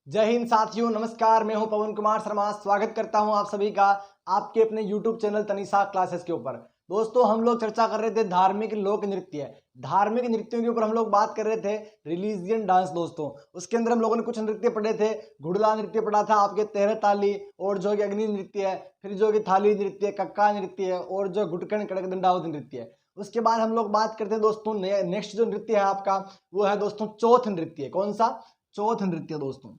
जय हिंद साथियों, नमस्कार। मैं हूं पवन कुमार शर्मा। स्वागत करता हूं आप सभी का आपके अपने YouTube चैनल तनिषा क्लासेस के ऊपर। दोस्तों, हम लोग चर्चा कर रहे थे धार्मिक लोक नृत्य। धार्मिक नृत्यों के ऊपर हम लोग बात कर रहे थे रिलीजियन डांस। दोस्तों, उसके अंदर हम लोगों ने कुछ नृत्य पढ़े थे। घुड़ला नृत्य पढ़ा था, आपके तेरह ताली, और जो कि अग्नि नृत्य है, फिर जो कि थाली नृत्य, कक्का नृत्य है, और जो घुटकन कड़क दंडावत नृत्य है। उसके बाद हम लोग बात करते हैं दोस्तों, नेक्स्ट जो नृत्य है आपका वो है दोस्तों चौथ नृत्य। कौन सा? चौथ नृत्य। दोस्तों,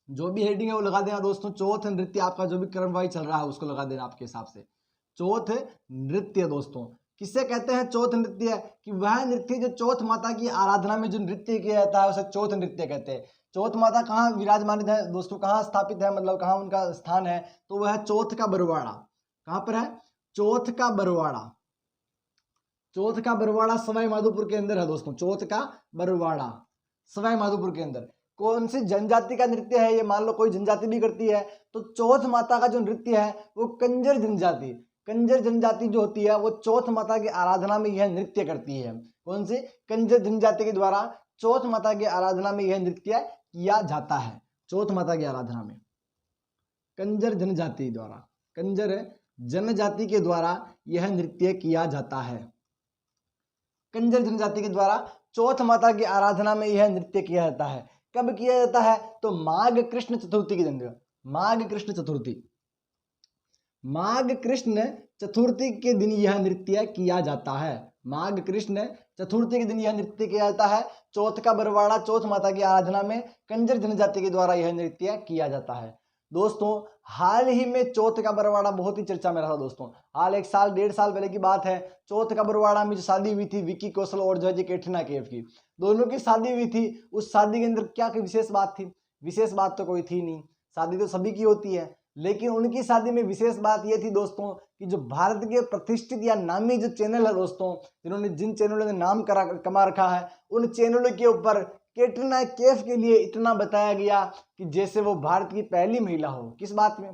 जो भी हेडिंग है वो लगा देना दोस्तों। चौथ नृत्य आपका जो भी क्रम वाइज चल रहा है उसको लगा देना आपके हिसाब से। चौथ नृत्य दोस्तों किसे कहते हैं? चौथ नृत्य कि वह नृत्य जो चौथ माता की आराधना में जो नृत्य किया जाता है उसे चौथ नृत्य कहते हैं। चौथ माता कहाँ विराजमान है दोस्तों? कहाँ स्थापित है, मतलब कहाँ उनका स्थान है? तो वह चौथ का बरवाड़ा। कहाँ पर है? चौथ का बरवाड़ा। चौथ का बरवाड़ा सवाई माधोपुर के अंदर है दोस्तों। चौथ का बरवाड़ा सवाई माधोपुर के अंदर। कौन सी जनजाति का नृत्य है ये? मान लो कोई जनजाति भी करती है तो चौथ माता का जो नृत्य है वो कंजर जनजाति। कंजर जनजाति जो होती है वो चौथ माता की आराधना में यह नृत्य करती है। कौन सी? कंजर जनजाति के द्वारा चौथ माता की आराधना में यह नृत्य किया जाता है। चौथ माता की आराधना में कंजर जनजाति द्वारा, कंजर जनजाति के द्वारा यह नृत्य किया जाता है। कंजर जनजाति के द्वारा चौथ माता की आराधना में यह नृत्य किया जाता है। कब किया जाता है? तो माघ कृष्ण चतुर्थी के दिन। माघ कृष्ण चतुर्थी, माघ कृष्ण चतुर्थी के दिन यह नृत्य किया जाता है। माघ कृष्ण चतुर्थी के दिन यह नृत्य किया जाता है। चौथ का बरवाड़ा चौथ माता की आराधना में कंजर जनजाति के द्वारा यह नृत्य किया जाता है। दोस्तों, हाल ही में चौथ का बरवाड़ा बहुत ही चर्चा में रहा दोस्तों। हाल 1 साल 1.5 साल पहले की बात है। चौथ का बरवाड़ा में जो शादी हुई थी विक्की कौशल और जो है कैटरीना कैफ की, दोनों की शादी हुई थी। उस शादी के अंदर क्या कोई विशेष बात थी? विशेष बात तो कोई थी नहीं। शादी तो सभी की होती है, लेकिन उनकी शादी में विशेष बात यह थी दोस्तों कि जो भारत के प्रतिष्ठित या नामी जो चैनल है दोस्तों, जिन चैनलों ने नाम कमा रखा है, उन चैनलों के ऊपर कैटरीना कैफ के लिए इतना बताया गया कि जैसे वो भारत की पहली महिला हो। किस बात में?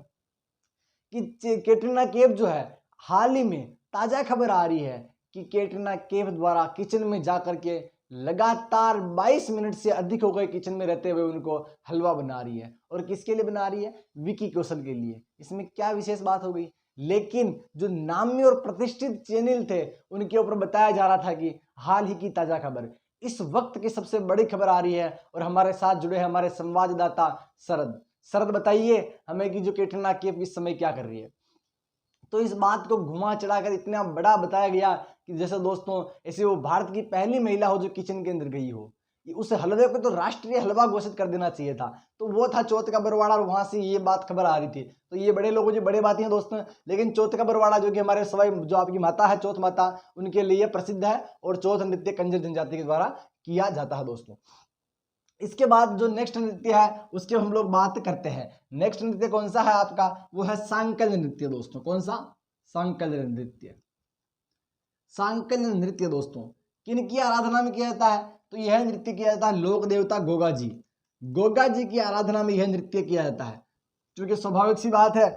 कि कैटरीना कैफ जो है, हाल ही में ताजा खबर आ रही है कि कैटरीना कैफ द्वारा किचन में जाकर के लगातार 22 मिनट से अधिक हो गए किचन में रहते हुए उनको हलवा बना रही है। और किसके लिए बना रही है? विक्की कौशल के लिए। इसमें क्या विशेष बात हो गई? लेकिन जो नामी और प्रतिष्ठित चैनल थे उनके ऊपर बताया जा रहा था कि हाल ही की ताजा खबर, इस वक्त की सबसे बड़ी खबर आ रही है। और हमारे साथ जुड़े हैं हमारे संवाददाता शरद, बताइए हमें कि जो कैटरीना कैफ इस समय क्या कर रही है। तो इस बात को घुमा चढ़ाकर इतना बड़ा बताया गया कि जैसे दोस्तों ऐसे वो भारत की पहली महिला हो जो किचन के अंदर गई हो। उस हलवे को तो राष्ट्रीय हलवा घोषित कर देना चाहिए था। तो वो था चौथ का बरवाड़ा, और वहां से ये बात खबर आ रही थी। तो ये बड़े लोगों की बड़ी बातें हैं दोस्तों। लेकिन चौथ का बरवाड़ा जो कि हमारे सवाई जो आपकी माता है चौथ माता, उनके लिए प्रसिद्ध है। और चौथ नृत्य कंजर जनजाति के द्वारा किया जाता है दोस्तों। इसके बाद जो नेक्स्ट नृत्य है उसके हम लोग बात करते हैं। नेक्स्ट नृत्य कौन सा है आपका? वो है सांकल नृत्य दोस्तों। कौन सा? सांकल नृत्य। सांकल नृत्य दोस्तों किन की आराधना में किया जाता है? तो यह नृत्य किया जाता है लोक देवता गोगा जी। गोगा जी की आराधना में यह नृत्य किया जाता है। क्योंकि स्वाभाविक सी बात है,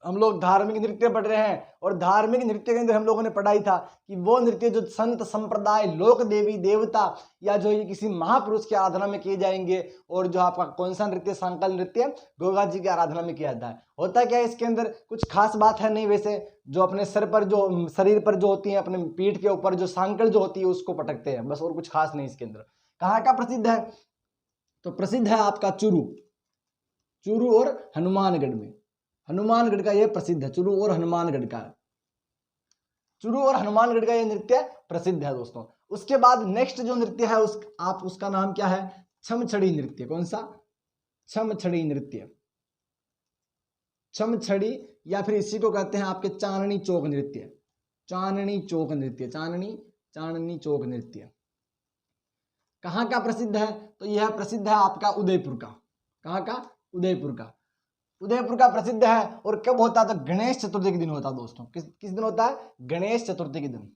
हम लोग धार्मिक नृत्य पढ़ रहे हैं, और धार्मिक नृत्य के अंदर हम लोगों ने पढ़ाई था कि वो नृत्य जो संत संप्रदाय लोक देवी देवता या जो ये किसी महापुरुष की आराधना में किए जाएंगे। और जो आपका कौन सा नृत्य? सांकल नृत्य गोगा जी की आराधना में किया जाता है। होता क्या है इसके अंदर? कुछ खास बात है नहीं वैसे। जो अपने सर पर जो शरीर पर जो होती है, अपने पीठ के ऊपर जो सांकल जो होती है उसको पटकते हैं, बस, और कुछ खास नहीं इसके अंदर। कहाँ का प्रसिद्ध है? तो प्रसिद्ध है आपका चूरू और हनुमानगढ़ में। हनुमानगढ़ का यह प्रसिद्ध है। चूरू और हनुमानगढ़ का यह नृत्य प्रसिद्ध है दोस्तों। उसके बाद नेक्स्ट जो नृत्य है उसका नाम क्या है? छमछड़ी नृत्य। कौन सा? छमछड़ी नृत्य। छमछड़ी या फिर इसी को कहते हैं आपके चांदनी चौक नृत्य। चांदनी चौक नृत्य कहाँ का प्रसिद्ध है? तो यह प्रसिद्ध है आपका उदयपुर का। कहाँ का? उदयपुर का प्रसिद्ध है। और कब होता है? तो गणेश चतुर्थी के दिन होता है दोस्तों। किस दिन होता है? गणेश चतुर्थी के दिन।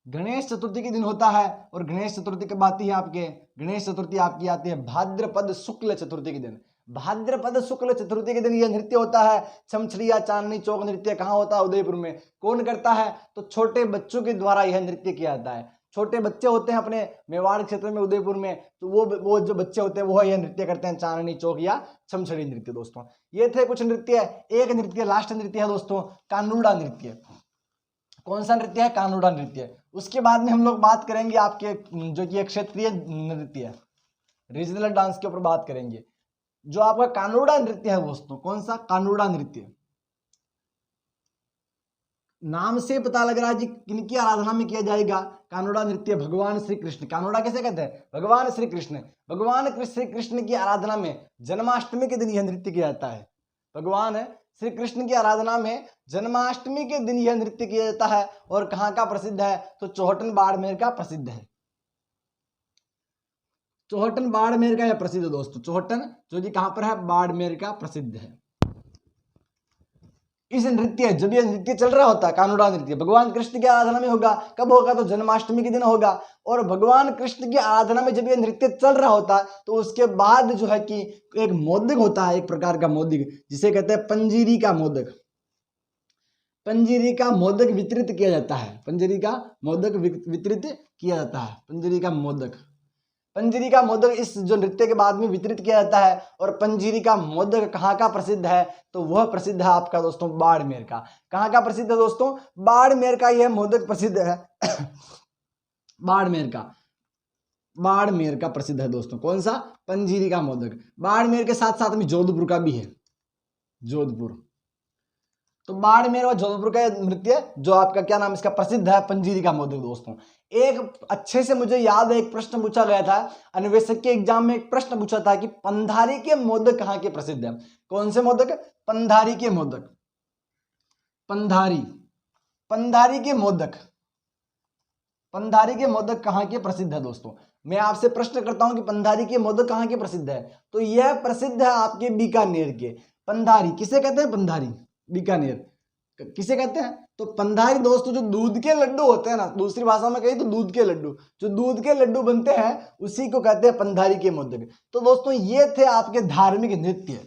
गणेश चतुर्थी के दिन होता है। और गणेश चतुर्थी कब आती है आपके? गणेश चतुर्थी आपकी आती है भाद्रपद शुक्ल चतुर्थी के दिन। भाद्रपद शुक्ल चतुर्थी के दिन यह नृत्य होता है, छमछड़ी या चांदनी चौक नृत्य। कहाँ होता है? उदयपुर में। कौन करता है? तो छोटे बच्चों के द्वारा यह नृत्य किया जाता है। छोटे बच्चे होते हैं अपने मेवाड़ क्षेत्र में, उदयपुर में, तो वो जो बच्चे होते हैं वो यह नृत्य करते हैं, चांदनी चौक या छमछड़ी नृत्य दोस्तों। ये थे कुछ नृत्य। एक नृत्य, लास्ट नृत्य है दोस्तों कानूड़ा नृत्य। कौन सा नृत्य है? कानूड़ा नृत्य। उसके बाद में हम लोग बात करेंगे आपके जो कि क्षेत्रीय नृत्य है, रीजनल डांस के ऊपर बात करेंगे। जो आपका कानूड़ा नृत्य है दोस्तों, कौन सा? कानूड़ा नृत्य। नाम से पता लग रहा है जी किनकी आराधना में किया जाएगा? कानूड़ा नृत्य भगवान श्री कृष्ण। कानूड़ा कैसे कहते हैं? भगवान श्री कृष्ण। भगवान श्री कृष्ण की आराधना में जन्माष्टमी के दिन यह नृत्य किया जाता है। भगवान श्री कृष्ण की आराधना में जन्माष्टमी के दिन यह नृत्य किया जाता है। और कहाँ का प्रसिद्ध है? तो चौहटन बाड़मेर का प्रसिद्ध है। चौहटन बाड़मेर का यह प्रसिद्ध है दोस्तों। चौहटन जो कि कहां पर है? बाड़मेर का प्रसिद्ध है। इस नृत्य, जब यह नृत्य चल रहा होता है कानूड़ा नृत्य, भगवान कृष्ण की आराधना में होगा। कब होगा? तो जन्माष्टमी के दिन होगा। और भगवान कृष्ण की आराधना में जब यह नृत्य चल रहा होता है तो उसके बाद जो है कि एक मोदक होता है, एक प्रकार का मोदक, जिसे कहते हैं पंजीरी का मोदक। पंजीरी का मोदक वितरित किया जाता है। पंजीरी का मोदक वितरित किया जाता है। पंजीरी का मोदक, पंजीरी का मोदक इस जो नृत्य के बाद में वितरित किया जाता है। और पंजीरी का मोदक कहाँ का प्रसिद्ध है? तो वह प्रसिद्ध है आपका दोस्तों बाड़मेर का। कहाँ का प्रसिद्ध है दोस्तों? बाड़मेर का यह मोदक प्रसिद्ध है। बाड़मेर का, बाड़मेर का प्रसिद्ध है दोस्तों। कौन सा? पंजीरी का मोदक। बाड़मेर के साथ साथ में जोधपुर का भी है, जोधपुर। तो बाड़मेर और जोधपुर का नृत्य जो आपका क्या नाम इसका प्रसिद्ध है? पंजीरी का मोदक दोस्तों। एक अच्छे से मुझे याद है, एक प्रश्न पूछा गया था अन्वेषक के एग्जाम में। एक प्रश्न पूछा था कि पंधारी के मोदक कहाँ के प्रसिद्ध है? कौन से मोदक? पंधारी के मोदक। पंधारी, पंधारी के मोदक, पंधारी के मोदक कहाँ के प्रसिद्ध है दोस्तों? मैं आपसे प्रश्न करता हूं कि पंधारी के मोदक कहाँ के प्रसिद्ध है? तो यह प्रसिद्ध है आपके बीकानेर के। पंधारी किसे कहते हैं? पंधारी, बीकानेर किसे कहते हैं? तो पंधारी दोस्तों जो दूध के लड्डू होते हैं ना, दूसरी भाषा में कहीं तो दूध के लड्डू, जो दूध के लड्डू बनते हैं उसी को कहते हैं पंधारी के मोदक। तो दोस्तों ये थे आपके धार्मिक नृत्य।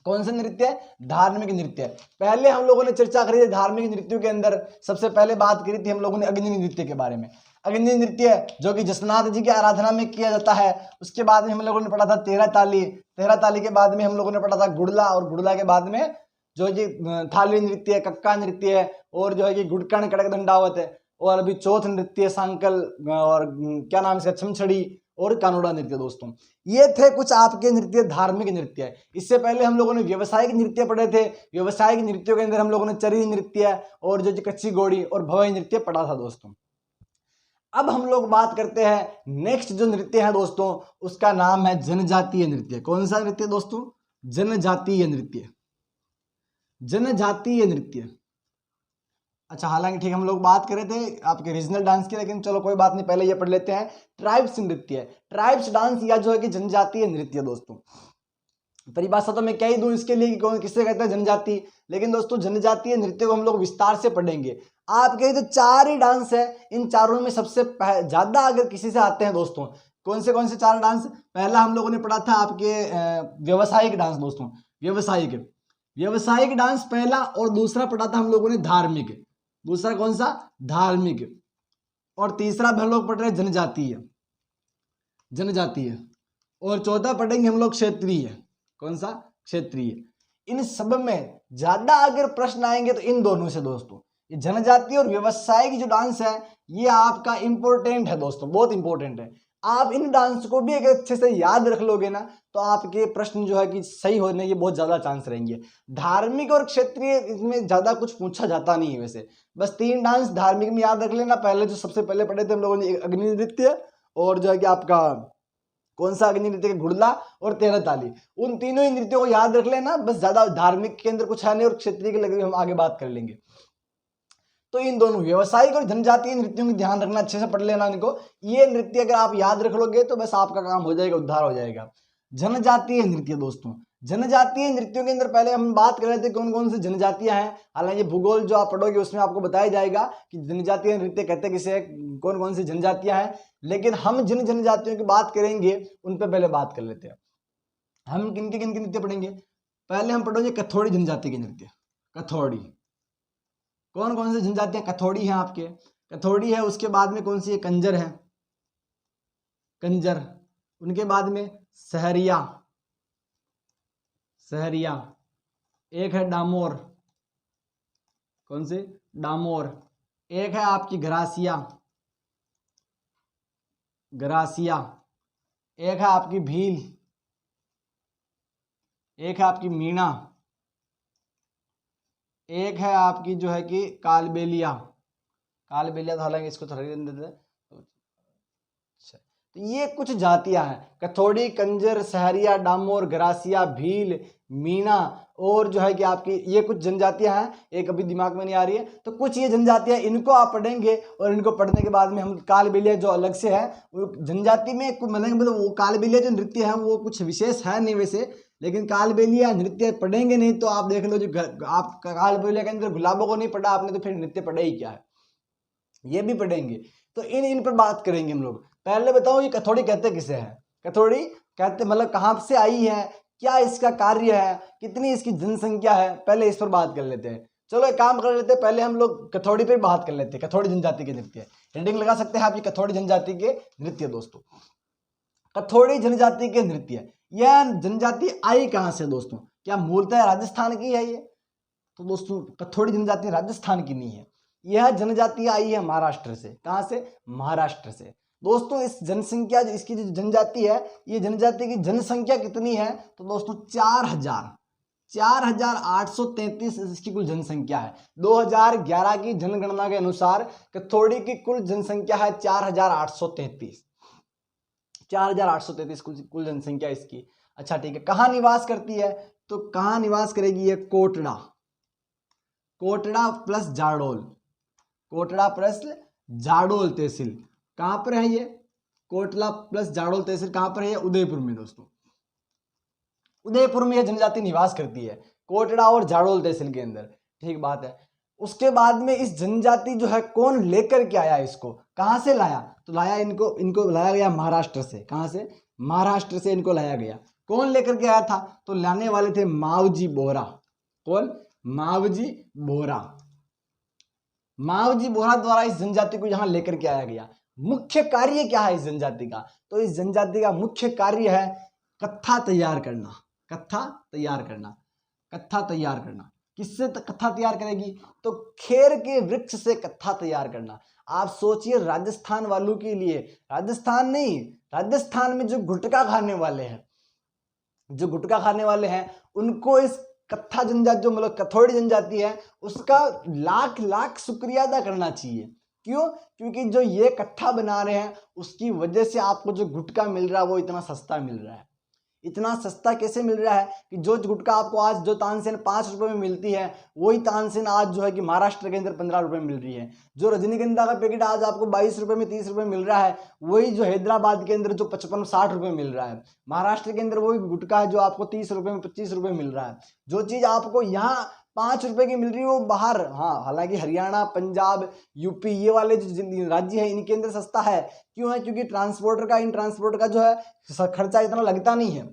कौन से नृत्य? धार्मिक नृत्य। पहले हम लोगों ने चर्चा करी थी धार्मिक नृत्यों के अंदर, सबसे पहले बात करी थी हम लोगों ने अग्नि नृत्य के बारे में। अग्नि नृत्य जो कि जसनाथ जी की आराधना में किया जाता है। उसके बाद में हम लोगों ने पढ़ा था तेरह ताली। तेरह ताली के बाद में हम लोगों ने पढ़ा था गुड़ला, और गुड़ला के बाद में जो है कि थाली नृत्य है, कक्का नृत्य है, और जो है कि गुड़कण कड़क दंडावत है, और अभी चौथ नृत्य सांकल, और क्या नाम इसका छमछड़ी, और कानूड़ा नृत्य दोस्तों। ये थे कुछ आपके नृत्य, धार्मिक नृत्य। इससे पहले हम लोगों ने व्यवसायिक नृत्य पढ़े थे। व्यवसायिक नृत्यों के अंदर हम लोगों ने चरी नृत्य और जो कच्ची घोड़ी और भवई नृत्य पढ़ा था दोस्तों। अब हम लोग बात करते हैं नेक्स्ट जो नृत्य है दोस्तों, उसका नाम है जनजातीय नृत्य। कौन सा नृत्य दोस्तों? जनजातीय नृत्य। जनजातीय नृत्य। अच्छा, हालांकि ठीक हम लोग बात कर रहे थे आपके रीजनल डांस की, लेकिन चलो कोई बात नहीं, पहले ये पढ़ लेते हैं। ट्राइब्स नृत्य, ट्राइब्स डांस या जो है कि जनजातीय नृत्य दोस्तों। परिभाषा तो मैं क्या ही दूं इसके लिए कि कौन किससे कहते हैं जनजाति, लेकिन दोस्तों जनजातीय नृत्य को हम लोग विस्तार से पढ़ेंगे। आपके तो चार ही डांस है, इन चारों में सबसे ज्यादा अगर किसी से आते हैं दोस्तों, कौन से चार डांस? पहला हम लोगों ने पढ़ा था आपके व्यवसायिक डांस दोस्तों, व्यवसायिक डांस पहला, और दूसरा पढ़ा था हम लोगों ने धार्मिक। दूसरा कौन सा? धार्मिक। और तीसरा हम लोग पढ़ रहे जनजातीय, जनजातीय। और चौथा पढ़ेंगे हम लोग क्षेत्रीय। कौन सा? क्षेत्रीय। इन सब में ज्यादा अगर प्रश्न आएंगे तो इन दोनों से दोस्तों, ये जनजातीय और व्यवसायिक जो डांस है ये आपका इंपॉर्टेंट है दोस्तों, बहुत इंपॉर्टेंट है। आप इन डांस को भी अगर अच्छे से याद रख लोगे ना तो आपके प्रश्न जो है कि सही होने के बहुत ज्यादा चांस रहेंगे। धार्मिक और क्षेत्रीय इसमें ज्यादा कुछ पूछा जाता नहीं है वैसे, बस तीन डांस धार्मिक में याद रख लेना। पहले जो सबसे पहले पढ़े थे हम लोगों ने अग्नि नृत्य, और जो है कि आपका कौन सा अग्नि नृत्य? गुड़ला और तेरह ताली। उन तीनों ही नृत्यों को याद रख लेना, बस ज्यादा धार्मिक के अंदर कुछ है नहीं, और क्षेत्रीय के लगे हम आगे बात कर लेंगे। तो इन दोनों व्यवसायिक और जनजातीय नृत्यों में ध्यान रखना, अच्छे से पढ़ लेना इनको। ये नृत्य अगर आप याद रख लोगे तो बस आपका काम हो जाएगा, उद्धार हो जाएगा। जनजातीय नृत्य दोस्तों, जनजातीय नृत्यों के अंदर पहले हम बात कर रहे थे कौन कौन सी जनजातियां हैं। हालांकि भूगोल जो आप पढ़ोगे उसमें आपको बताया जाएगा कि जनजातीय नृत्य कहते किसे, कौन कौन सी जनजातियां हैं, लेकिन हम जिन जनजातियों की बात करेंगे उन पर पहले बात कर लेते हैं। हम किन के नृत्य पढ़ेंगे? पहले हम पढ़ेंगे कथोड़ी जनजाति के नृत्य। कथोड़ी, कौन कौन से जनजातियां कथोड़ी हैं आपके? कथोड़ी है, उसके बाद में कौन सी है, कंजर है, कंजर, उनके बाद में सहरिया, सहरिया, एक है डामोर, कौन से, डामोर, एक है आपकी ग्रासिया, ग्रासिया, एक है आपकी भील, एक है आपकी मीणा, एक है आपकी जो है कि कालबेलिया, कालबेलिया तो हालांकि इसको थोड़ा देते हैं। तो ये कुछ जातियां हैं, कथोड़ी, कंजर, सहरिया, डामोर, ग्रासिया, भील, मीणा, और जो है कि आपकी ये कुछ जनजातियां हैं, एक अभी दिमाग में नहीं आ रही है। तो कुछ ये जनजातियां, इनको आप पढ़ेंगे और इनको पढ़ने के बाद में हम कालबेलिया जो अलग से है, वो जनजाति में मतलब वो कालबेलिया जो नृत्य है वो कुछ विशेष है नहीं वैसे, लेकिन कालबेलिया नृत्य पढ़ेंगे नहीं तो आप देख लो, जो आप कालबेलिया के अंदर गुलाबों को नहीं पढ़ा आपने तो फिर नृत्य पढ़े ही क्या है, ये भी पढ़ेंगे। तो इन पर बात करेंगे हम लोग। पहले बताओ ये कथोड़ी कहते किसे हैं, कथोड़ी कहते मतलब कहाँ से आई है, क्या इसका कार्य है, कितनी इसकी जनसंख्या है, पहले इस पर बात कर लेते हैं। चलो एक काम कर लेते हैं, पहले हम लोग कथोड़ी पे बात कर लेते हैं, कथोड़ी जनजाति के नृत्य। हेडिंग लगा सकते हैं आप, ये कथोड़ी जनजाति के नृत्य। दोस्तों कथोड़ी जनजाति के नृत्य, यह जनजाति आई कहाँ से दोस्तों, क्या मूलतः राजस्थान की है ये, तो दोस्तों कथोड़ी जनजाति राजस्थान की नहीं है, यह जनजाति आई है महाराष्ट्र से। कहां से, महाराष्ट्र से। दोस्तों इस जनसंख्या, इसकी जो जनजाति है, ये जनजाति की जनसंख्या कितनी है, तो दोस्तों 4,833 इसकी कुल जनसंख्या है। 2011 की जनगणना के अनुसार कथोड़ी की कुल जनसंख्या है 4,833, 4,833 कुल जनसंख्या इसकी। अच्छा ठीक है, कहाँ निवास करती है, तो कहाँ निवास करेगी ये, कोटड़ा, कोटड़ा प्लस जाडोल, कोटड़ा प्लस जाडोल तहसील, कहां पर है ये, कोटड़ा प्लस जाडोल तहसील कहां पर है, उदयपुर में। दोस्तों उदयपुर में यह जनजाति निवास करती है, कोटड़ा और जाडोल तहसील के अंदर, ठीक बात है। उसके बाद में इस जनजाति जो है कौन लेकर के आया, इसको कहां से लाया, तो लाया इनको लाया गया महाराष्ट्र से। कहां से, महाराष्ट्र से इनको लाया गया। कौन लेकर के आया था, तो लाने वाले थे मावजी बोहरा। कौन, मावजी बोहरा, मावजी बोहरा द्वारा इस जनजाति को यहां लेकर के आया गया। मुख्य कार्य क्या है इस जनजाति का, तो इस जनजाति का मुख्य कार्य है कत्था तैयार करना, कत्था तैयार करना, कत्था तैयार करना। किससे कत्था तैयार करेगी, तो खेर के वृक्ष से कत्था तैयार करना। आप सोचिए राजस्थान वालों के लिए, राजस्थान नहीं, राजस्थान में जो गुटखा खाने वाले हैं, जो गुटखा खाने वाले हैं, उनको इस कत्था जनजाति जो मतलब कथोड़ी जनजाति है उसका लाख लाख शुक्रिया अदा करना चाहिए। क्यों, क्योंकि जो ये कत्था बना रहे हैं उसकी वजह से आपको जो गुटखा मिल रहा है वो इतना सस्ता मिल रहा है। इतना सस्ता कैसे मिल रहा है कि जो गुटखा आपको आज जो तानसेन 5 रुपए में मिलती है, वही तानसेन आज जो है कि महाराष्ट्र के अंदर 15 रुपए में मिल रही है। जो रजनीगंधा का पैकेट आज आपको 22 रुपए में 30 रुपए मिल रहा है, वही जो हैदराबाद के अंदर जो 55-60 रुपए मिल रहा है, महाराष्ट्र के अंदर वही गुटखा है जो आपको 30 रुपए में 25 रुपए मिल रहा है। जो चीज आपको यहाँ 5 रुपए की मिल रही है वो बाहर, हाँ हालांकि हरियाणा, पंजाब, यूपी ये वाले जो राज्य है इनके अंदर सस्ता है। क्यों है, क्योंकि ट्रांसपोर्टर का, इन ट्रांसपोर्टर का जो है खर्चा इतना लगता नहीं है।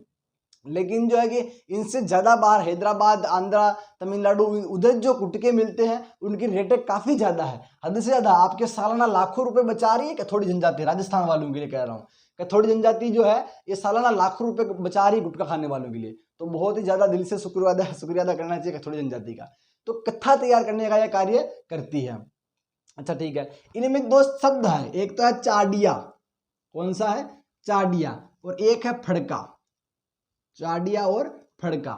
लेकिन जो है कि इनसे ज्यादा बाहर हैदराबाद, आंध्रा, तमिलनाडु, उधर जो गुटखे मिलते हैं उनकी रेटें काफी ज्यादा है, हद से ज्यादा। आपके सालाना लाखों रुपए बचा रही है कथोड़ी जनजाति, राजस्थान वालों के लिए कह रहा हूँ। कथोड़ी जनजाति जो है ये सालाना लाखों रुपए बचा रही है गुटखा खाने वालों के लिए। तो बहुत ही ज्यादा दिल से शुक्रिया अदा करना चाहिए कथोड़ी जनजाति का। तो कत्था तैयार करने का यह कार्य करती है। अच्छा ठीक है, इनमें 2 शब्द है, एक तो है चाडिया, कौन सा है, चाडिया, और एक है फड़का। चाडिया और फड़का,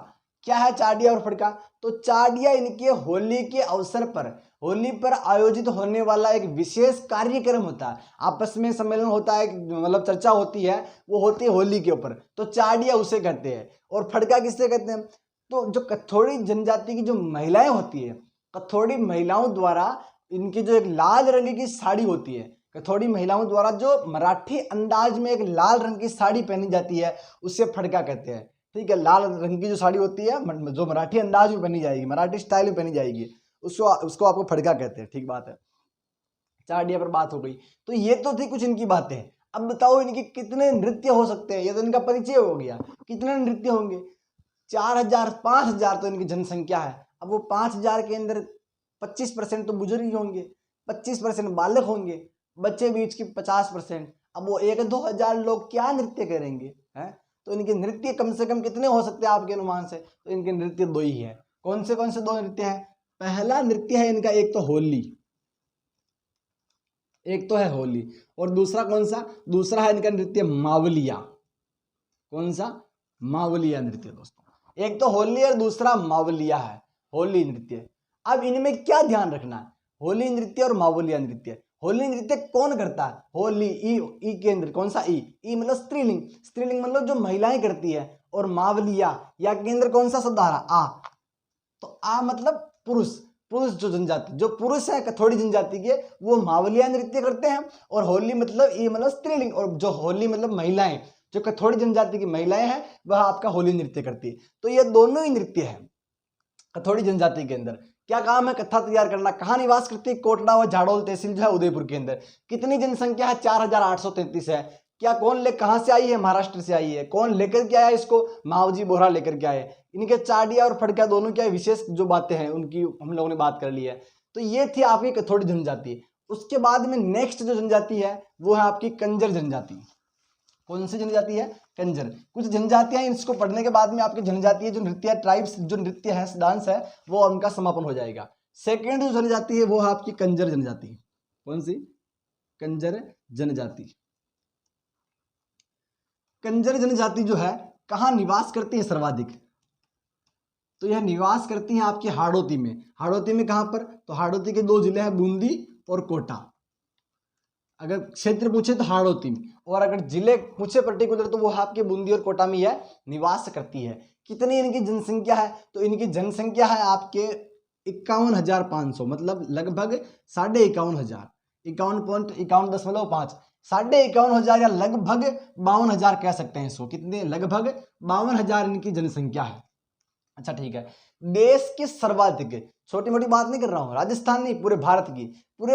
क्या है चाडिया और फड़का, तो चाडिया इनके होली के अवसर पर, होली पर आयोजित होने वाला एक विशेष कार्यक्रम होता है, आपस में सम्मेलन होता है, मतलब चर्चा होती है, वो होती है होली के ऊपर, तो चाडिया उसे कहते हैं। और फड़का किससे कहते हैं, तो जो कथोड़ी जनजाति की जो महिलाएं होती है, कथोड़ी महिलाओं द्वारा इनकी जो एक लाल रंग की साड़ी होती है, कथोड़ी महिलाओं द्वारा जो मराठी अंदाज में एक लाल रंग की साड़ी पहनी जाती है उसे फड़का कहते हैं। ठीक है, लाल रंग की जो साड़ी होती है जो मराठी अंदाज में पहनी जाएगी, मराठी स्टाइल में पहनी जाएगी, उसको आपको फड़का कहते हैं। ठीक बात है, चाडिया पर बात हो गई। तो ये तो थी कुछ इनकी बातें। अब बताओ इनके कितने नृत्य हो सकते हैं, ये तो इनका परिचय हो गया, कितने नृत्य होंगे, 4,000 5,000 तो इनकी जनसंख्या है। अब वो 5,000 के अंदर 25% तो बुजुर्ग ही होंगे, 25% बालक होंगे, बच्चे बीच की 50%। अब वो 1-2 हजार लोग क्या नृत्य करेंगे हैं? तो इनके नृत्य कम से कम कितने हो सकते हैं आपके अनुमान से? तो इनके नृत्य 2 ही है। कौन से 2 नृत्य हैं? पहला नृत्य है इनका, एक तो होली, एक तो है होली, और दूसरा कौन सा? दूसरा है इनका नृत्य मावलिया। कौन सा? मावलिया नृत्य दोस्तों। एक तो होली और दूसरा मावलिया है, होली नृत्य। अब इनमें क्या ध्यान रखना है? होली नृत्य और मावलिया नृत्य। होली नृत्य कौन करता है? होली, ई के अंदर कौन सा ई मतलब स्त्रीलिंग, स्त्रीलिंग मतलब जो महिलाएं करती है। और मावलिया या के अंदर कौन सा शब्द आ रहा? आ। तो आ मतलब पुरुष, पुरुष जो जनजाति, जो पुरुष है कथोड़ी जनजाति के, वो मावलिया नृत्य करते हैं। और होली मतलब ई मतलब स्त्रीलिंग, और जो होली मतलब महिलाएं, जो कथोड़ी जनजाति की महिलाएं हैं वह आपका होली नृत्य करती है। तो ये दोनों ही नृत्य है कथोड़ी जनजाति के अंदर। क्या काम है? कथा तैयार करना। कहाँ निवास करती है? कोटला व झाड़ोल तहसील जो है उदयपुर के अंदर। कितनी जनसंख्या है? 4833 है। क्या कौन ले कहाँ से आई है? महाराष्ट्र से आई है। कौन लेकर के आया इसको? मावजी बोहरा लेकर के आए। इनके चाडिया और फड़किया दोनों क्या विशेष जो बातें हैं उनकी हम लोगों ने बात कर ली है। तो ये थी आपकी कथोड़ी जनजाति। उसके बाद में नेक्स्ट जो जनजाति है वो है आपकी कंजर जनजाति। कौन सी जनजाति है? कंजर। कुछ जनजातियां इसको पढ़ने के बाद में आपकी जनजाति जो नृत्य ट्राइब्स जो नृत्य है डांस है वो उनका समापन हो जाएगा। सेकेंड जो जनजाति है वो है आपकी कंजर जनजाति। कौन सी? कंजर जनजाति। कंजर जनजाति जो है कहाँ निवास करती है सर्वाधिक? तो यह निवास करती है आपकी हाड़ौती में। हाड़ौती में कहां पर? तो हाड़ौती के 2 जिले हैं, बूंदी और कोटा। अगर क्षेत्र पूछे तो हाड़ौती में, और अगर जिले पूछे पर्टिकुलर तो वो आपके बूंदी और कोटा में यह निवास करती है। कितनी इनकी जनसंख्या है? तो इनकी जनसंख्या है आपके 51,500, मतलब लगभग 51,500, 51.51.5, 51,500 या लगभग 52,000 कह सकते हैं इसको। कितने? लगभग 52,000 इनकी जनसंख्या है। अच्छा ठीक है। देश की सर्वाधिक, छोटी मोटी बात नहीं कर रहा हूं, राजस्थान नहीं, पूरे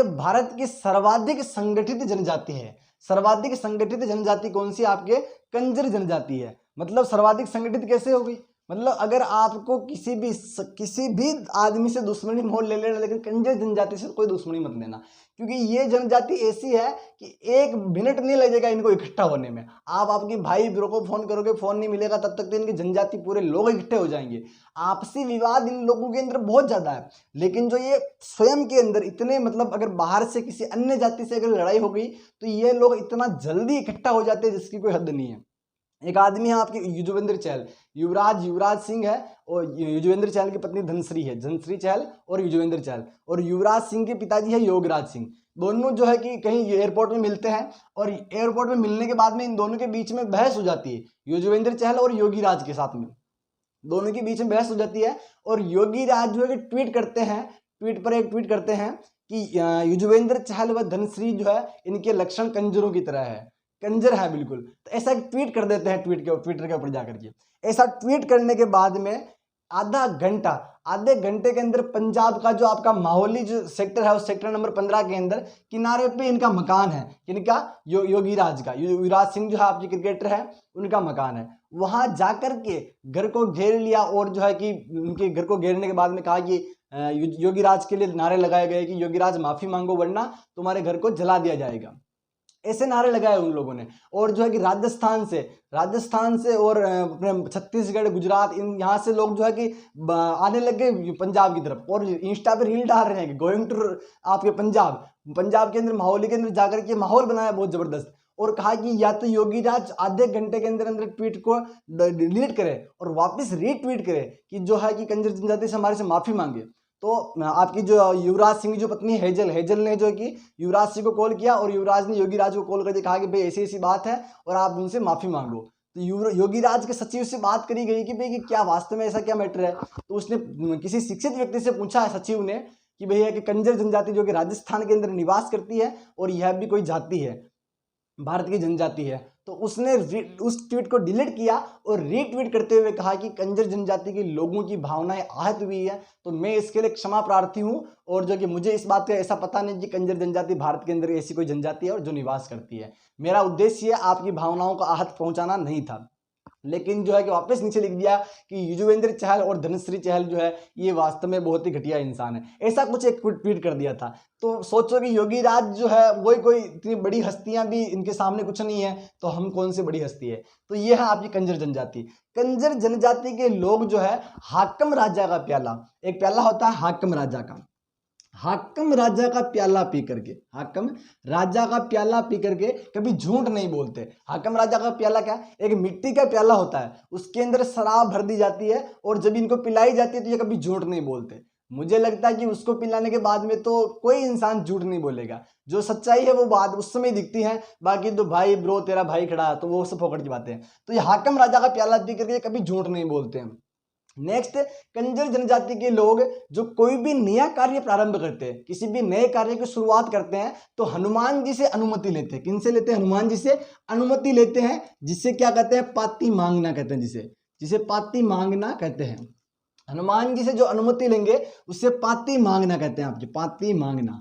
भारत की सर्वाधिक संगठित जनजाति है। सर्वाधिक संगठित जनजाति कौन सी? आपके कंजर जनजाति है। मतलब सर्वाधिक संगठित कैसे होगी? मतलब अगर आपको किसी भी आदमी से दुश्मनी मोल ले लेना, लेकिन कंजर जनजाति से कोई दुश्मनी मत लेना, क्योंकि ये जनजाति ऐसी है कि 1 मिनट नहीं लगेगा इनको इकट्ठा होने में। आप आपके भाई ब्रो को फोन करोगे, फोन नहीं मिलेगा तब तक तो इनकी जनजाति पूरे लोग इकट्ठे हो जाएंगे। आपसी विवाद इन लोगों के अंदर बहुत ज्यादा है, लेकिन जो ये स्वयं के अंदर इतने, मतलब अगर बाहर से किसी अन्य जाति से अगर लड़ाई हो गई तो ये लोग इतना जल्दी इकट्ठा हो जाते हैं जिसकी कोई हद नहीं है। एक आदमी है आपके युजवेंद्र चहल, युवराज सिंह है, और युजवेंद्र चहल की पत्नी धनश्री है, धनश्री चहल और युजवेंद्र चहल। और युवराज सिंह के पिताजी है योगराज सिंह। दोनों जो है कि कहीं एयरपोर्ट में मिलते हैं, और एयरपोर्ट में मिलने के बाद में इन दोनों के बीच में बहस हो जाती है, युजवेंद्र चहल और योगीराज के साथ में दोनों के बीच में बहस हो जाती है। और योगीराज जो है कि ट्वीट करते हैं, ट्वीट पर एक ट्वीट करते हैं कि युजवेंद्र चहल व धनश्री जो है इनके लक्षण कंजरों की तरह है, कंजर है बिल्कुल। तो ऐसा ट्वीट कर देते हैं, ट्विटर के ऊपर जाकर के। ऐसा ट्वीट करने के बाद में आधे घंटे के अंदर पंजाब का जो आपका माहौली जो सेक्टर है, उस सेक्टर नंबर 15 के अंदर किनारे पे इनका मकान है। इनका योगीराज का, युवराज सिंह जो है आपके क्रिकेटर है, उनका मकान है। वहां जाकर के घर को घेर लिया, और जो है कि उनके घर को घेरने के बाद में कहा कि योगीराज के लिए नारे लगाए गए कि योगीराज माफी मांगो वरना तुम्हारे घर को जला दिया जाएगा। ऐसे नारे लगाए उन लोगों ने। और जो है कि राजस्थान से और अपने छत्तीसगढ़, गुजरात, इन यहाँ से लोग जो है कि आने लग गए पंजाब की तरफ, और इंस्टा पे रील डाल रहे हैं कि गोइंग टू आपके पंजाब के अंदर माहौल के अंदर जाकर के माहौल बनाया बहुत जबरदस्त। और कहा कि या तो योगीराज आधे घंटे के अंदर अंदर ट्वीट को डिलीट करे और वापस रीट्वीट करे कि जो है कि कंजर जनजाति से हमारे से माफी मांगे। तो आपकी जो युवराज सिंह की जो पत्नी हेजल ने जो है कि युवराज सिंह को कॉल किया, और युवराज ने योगीराज को कॉल करके कहा कि भाई ऐसी ऐसी बात है और आप उनसे माफी मांगो। तो योगीराज के सचिव से बात करी गई कि भाई कि क्या वास्तव में ऐसा क्या मैटर है। तो उसने किसी शिक्षित व्यक्ति से पूछा है सचिव ने कि भैया कि कंजर जनजाति जो कि राजस्थान के अंदर निवास करती है और यह भी कोई जाति है, भारत की जनजाति है। तो उसने उस ट्वीट को डिलीट किया और रीट्वीट करते हुए कहा कि कंजर जनजाति के लोगों की भावनाएं आहत हुई है, तो मैं इसके लिए क्षमा प्रार्थी हूं। और जो कि मुझे इस बात का ऐसा पता नहीं कि कंजर जनजाति भारत के अंदर ऐसी कोई जनजाति है और जो निवास करती है। मेरा उद्देश्य आपकी भावनाओं को आहत पहुंचाना नहीं था। लेकिन जो है कि वापस नीचे लिख दिया कि युजवेंद्र चहल और धनश्री चहल जो है ये वास्तव में बहुत ही घटिया इंसान है, ऐसा कुछ एक ट्वीट कर दिया था। तो सोचो कि योगी राज जो है वही कोई इतनी बड़ी हस्तियां भी इनके सामने कुछ नहीं है, तो हम कौन सी बड़ी हस्ती है। तो ये है आपकी कंजर जनजाति। कंजर जनजाति के लोग जो है हाकम राजा का प्याला, एक प्याला होता है हाकम राजा का, हाकम राजा का प्याला पी करके, हाकम राजा का प्याला पी करके कभी झूठ नहीं बोलते। हाकम राजा का प्याला क्या, एक मिट्टी का प्याला होता है, उसके अंदर शराब भर दी जाती है और जब इनको पिलाई जाती है तो ये कभी झूठ नहीं बोलते। मुझे लगता है कि उसको पिलाने के बाद में तो कोई इंसान झूठ नहीं बोलेगा, जो सच्चाई है वो बात उस समय दिखती है, बाकी तो भाई ब्रो तेरा भाई खड़ा है तो वो सब फोकट की बातें हैं। तो ये हाकम राजा का प्याला पी करके कभी झूठ नहीं बोलते हैं। नेक्स्ट, कंजर जनजाति के लोग जो कोई भी नया कार्य प्रारंभ करते हैं, किसी भी नए कार्य की शुरुआत करते हैं तो हनुमान जी से अनुमति लेते हैं। किनसे लेते हैं, हनुमान जी से अनुमति लेते हैं, जिसे क्या कहते हैं, पाती मांगना कहते हैं, जिसे पाती मांगना कहते हैं। हनुमान जी से जो अनुमति लेंगे उससे पाती मांगना कहते हैं, आपकी पाती मांगना।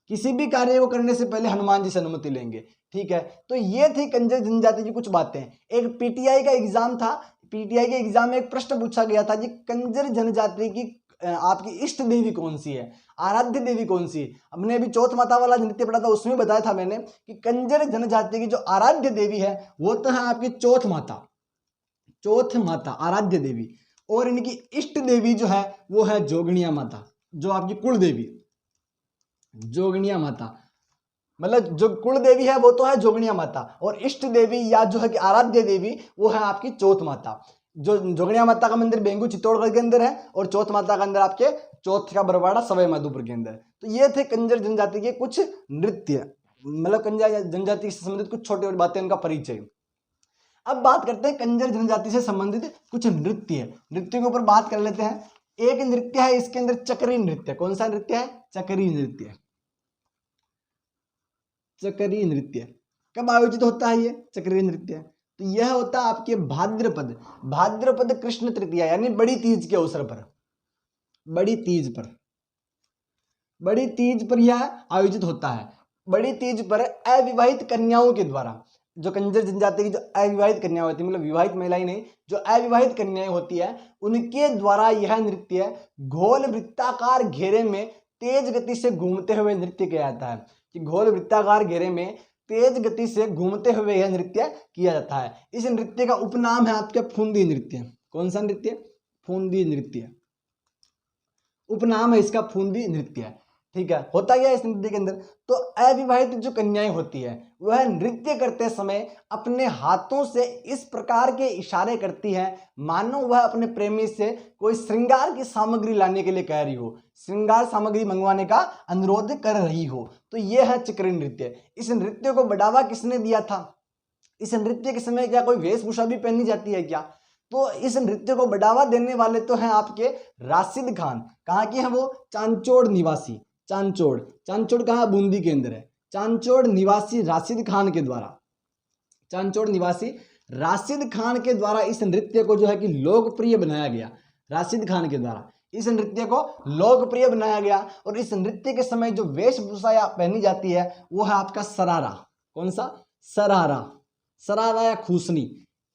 किसी भी कार्य को करने से पहले हनुमान जी से अनुमति लेंगे, ठीक है। तो ये थी कंजर जनजाति की कुछ बातें। एक पीटीआई का एग्जाम था, पीटीआई के एग्जाम में एक प्रश्न पूछा गया था कि कंजर जनजाति की आपकी इष्ट देवी कौन सी है, आराध्य देवी कौन सी है। हमने अभी चौथ माता वाला नृत्य पढ़ा था, उसमें बताया था मैंने कि कंजर जनजाति की जो आराध्य देवी है वो तो है आपकी चौथ माता, चौथ माता आराध्य देवी। और इनकी इष्ट देवी जो है वो है जोगनिया माता, जो आपकी कुल देवी जोगनिया माता, मतलब जो कुल देवी है वो तो है जोगनिया माता, और इष्ट देवी या जो है कि आराध्य देवी वो है आपकी चौथ माता। जो जोगनिया माता का मंदिर बेंगू चित्तौड़गढ़ के अंदर है और चौथ माता का अंदर आपके चौथ का बरवाड़ा सवाई माधोपुर के अंदर। तो ये थे कंजर जनजाति के कुछ नृत्य, मतलब कंजर जनजाति से संबंधित कुछ छोटी छोटी बातें, उनका परिचय। अब बात करते हैं कंजर जनजाति से संबंधित कुछ नृत्य, नृत्य के ऊपर बात कर लेते हैं। एक नृत्य है इसके अंदर चक्री नृत्य। कौन सा नृत्य है, चक्री नृत्य। चक्री नृत्य कब आयोजित होता है ये चक्री नृत्य, तो यह होता है आपके भाद्रपद कृष्ण तृतीया यानी बड़ी तीज के अवसर पर, बड़ी तीज पर यह आयोजित होता है। बड़ी तीज पर अविवाहित कन्याओं के द्वारा, जो कंजर जनजाति की जो अविवाहित कन्या होती है, मतलब विवाहित महिलाएं नहीं, जो अविवाहित कन्याएं होती है, उनके द्वारा यह नृत्य गोल वृत्ताकार घेरे में तेज गति से घूमते हुए नृत्य किया जाता है। कि गोल वृत्ताकार घेरे में तेज गति से घूमते हुए यह नृत्य किया जाता है। इस नृत्य का उपनाम है आपके फूंदी नृत्य। कौन सा नृत्य, फूंदी नृत्य, उपनाम है इसका फूंदी नृत्य, ठीक है। होता क्या है इस नृत्य के अंदर, तो अविवाहित जो कन्याएं होती है वह नृत्य करते समय अपने हाथों से इस प्रकार के इशारे करती है मानो वह अपने प्रेमी से कोई श्रृंगार की सामग्री लाने के लिए कह रही हो, श्रृंगार सामग्री मंगवाने का अनुरोध कर रही हो। तो यह है चक्री नृत्य। इस नृत्य को बढ़ावा किसने दिया था, इस नृत्य के समय क्या कोई वेशभूषा भी पहनी जाती है क्या, तो इस नृत्य को बढ़ावा देने वाले तो हैं आपके राशिद खान। कहाँ के हैं वो, चांचौड़ निवासी, चांचौड़ कहाँ, बूंदी के अंदर है। चांचौड़ निवासी राशिद खान के द्वारा, चांचौड़ निवासी राशिद खान के द्वारा इस नृत्य को जो है कि लोकप्रिय बनाया गया। राशिद खान के द्वारा इस नृत्य को लोकप्रिय बनाया गया। और इस नृत्य के समय जो वेशभूषा पहनी जाती है वो है आपका सरारा। कौन सा, सरारा या खूसनी,